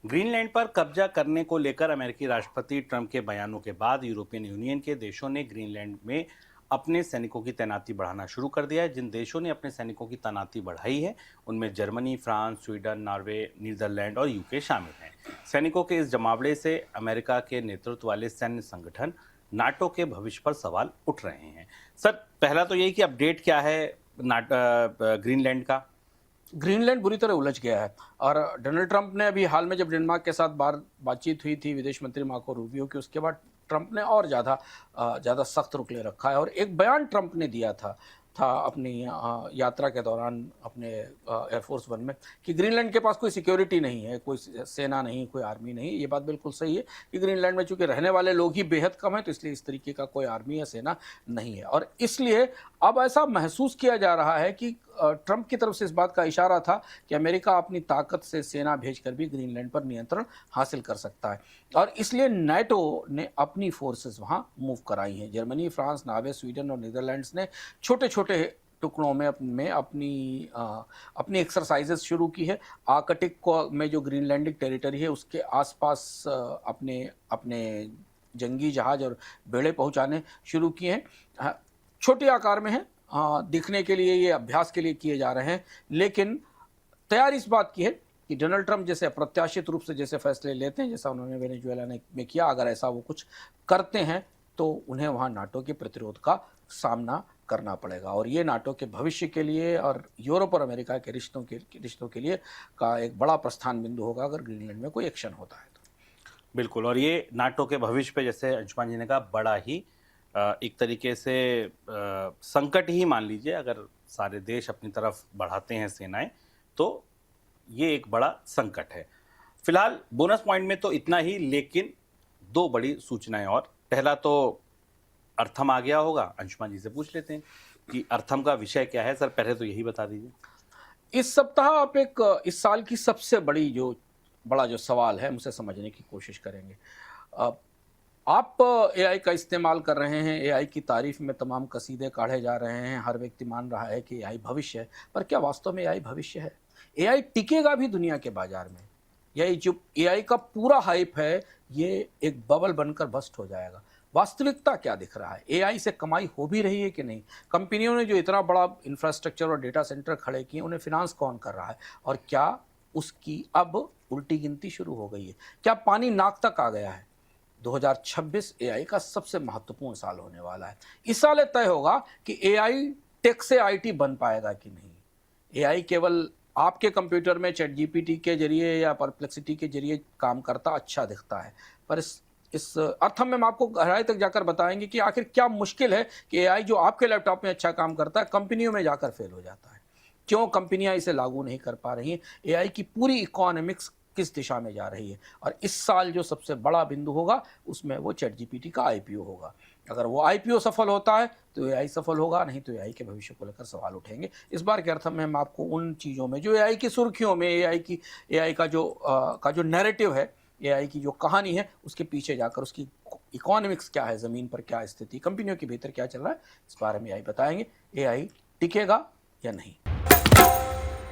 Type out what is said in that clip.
Greenland पर कब्जा करने को लेकर अमेरिकी राष्ट्रपति ट्रंप के बयानों के बाद यूरोपियन यूनियन के देशों ने ग्रीनलैंड में अपने सैनिकों की तैनाती बढ़ाना शुरू कर दिया है। जिन देशों ने अपने सैनिकों की तैनाती बढ़ाई है उनमें Germany, France, Sweden, Norway, Netherland और यूके शामिल हैं। सैनिकों के इस जमावड़े से अमेरिका के नेतृत्व वाले सैन्य संगठन नाटो के भविष्य पर सवाल उठ रहे हैं। सर, पहला तो यही कि अपडेट क्या है ग्रीनलैंड का। ग्रीनलैंड बुरी तरह उलझ गया है और डोनाल्ड ट्रंप ने अभी हाल में जब डेनमार्क के साथ बातचीत हुई थी विदेश मंत्री मार्को रूबियो की, उसके बाद ट्रंप ने और ज़्यादा सख्त रुख ले रखा है। और एक बयान ट्रंप ने दिया था अपनी यात्रा के दौरान अपने एयरफोर्स वन में कि ग्रीनलैंड के पास कोई सिक्योरिटी नहीं है, कोई सेना नहीं, कोई आर्मी नहीं। ये बात बिल्कुल सही है कि ग्रीनलैंड में चूंकि रहने वाले लोग ही बेहद कम हैं, तो इसलिए इस तरीके का कोई आर्मी या सेना नहीं है। और इसलिए अब ऐसा महसूस किया जा रहा है कि ट्रंप की तरफ से इस बात का इशारा था कि अमेरिका अपनी ताकत से सेना भेजकर भी ग्रीनलैंड पर नियंत्रण हासिल कर सकता है। और इसलिए नाटो ने अपनी फोर्सेस वहां मूव कराई हैं। जर्मनी, फ्रांस, नॉर्वे, स्वीडन और नीदरलैंड्स ने छोटे छोटे टुकड़ों में अपनी एक्सरसाइजेस शुरू की है। आर्कटिक में जो ग्रीनलैंडिक टेरिटरी है उसके आसपास अपने जंगी जहाज और बेड़े पहुंचाने शुरू किए हैं। छोटे आकार में है, दिखने के लिए, ये अभ्यास के लिए किए जा रहे हैं, लेकिन तैयारी इस बात की है कि डोनाल्ड ट्रंप जैसे अप्रत्याशित रूप से जैसे फैसले लेते हैं, जैसा उन्होंने वेनेजुएला में किया, अगर ऐसा वो कुछ करते हैं तो उन्हें वहाँ नाटो के प्रतिरोध का सामना करना पड़ेगा। और ये नाटो के भविष्य के लिए और यूरोप और अमेरिका के रिश्तों के लिए का एक बड़ा प्रस्थान बिंदु होगा अगर ग्रीनलैंड में कोई एक्शन होता है तो। बिल्कुल, और ये नाटो के भविष्य पे, जैसे अंशुमान जी ने कहा, बड़ा ही एक तरीके से संकट ही मान लीजिए। अगर सारे देश अपनी तरफ बढ़ाते हैं सेनाएं तो ये एक बड़ा संकट है। फिलहाल बोनस पॉइंट में तो इतना ही, लेकिन दो बड़ी सूचनाएं और। पहला तो अर्थम आ गया होगा, अंशुमान जी से पूछ लेते हैं कि अर्थम का विषय क्या है। सर, पहले तो यही बता दीजिए। इस सप्ताह आप इस साल की सबसे बड़ा जो सवाल है मुझे समझने की कोशिश करेंगे। आप एआई का इस्तेमाल कर रहे हैं, एआई की तारीफ में तमाम कसीदे काढ़े जा रहे हैं, हर व्यक्ति मान रहा है कि एआई भविष्य है, पर क्या वास्तव में एआई भविष्य है? एआई टिकेगा भी दुनिया के बाजार में? यही जो एआई का पूरा हाइप है ये एक बबल बनकर बस्ट हो जाएगा? वास्तविकता क्या दिख रहा है? एआई से कमाई हो भी रही है कि नहीं? कंपनियों ने जो इतना बड़ा इंफ्रास्ट्रक्चर और डेटा सेंटर खड़े किए, उन्हें फिनांस कौन कर रहा है? और क्या उसकी अब उल्टी गिनती शुरू हो गई है? क्या पानी नाक तक आ गया है? 2026 एआई का सबसे महत्वपूर्ण साल होने वाला है। इस साल तय होगा कि एआई टेक से आईटी बन पाएगा कि नहीं। एआई केवल आपके कंप्यूटर में चैट जीपीटी के जरिए या परप्लेक्सिटी के जरिए काम करता अच्छा दिखता है, पर इस अर्थ में हम आपको गहराई तक जाकर बताएंगे कि आखिर क्या मुश्किल है कि एआई जो आपके लैपटॉप में अच्छा काम करता है कंपनियों में जाकर फेल हो जाता है। क्यों कंपनियां इसे लागू नहीं कर पा रही हैं? एआई की पूरी इकोनॉमिक्स किस दिशा में जा रही है? और इस साल जो सबसे बड़ा बिंदु होगा उसमें वो चैट जीपीटी का आईपीओ होगा। अगर वो आईपीओ सफल होता है तो एआई सफल होगा, नहीं तो एआई के भविष्य को लेकर सवाल उठेंगे। इस बार के अर्थ में हम आपको उन चीज़ों में जो एआई की सुर्खियों में, एआई का जो नैरेटिव है, एआई की जो कहानी है, उसके पीछे जाकर उसकी इकोनॉमिक्स क्या है, ज़मीन पर क्या स्थिति, कंपनियों के भीतर क्या चल रहा है, इस बारे में एआई बताएंगे। एआई टिकेगा या नहीं?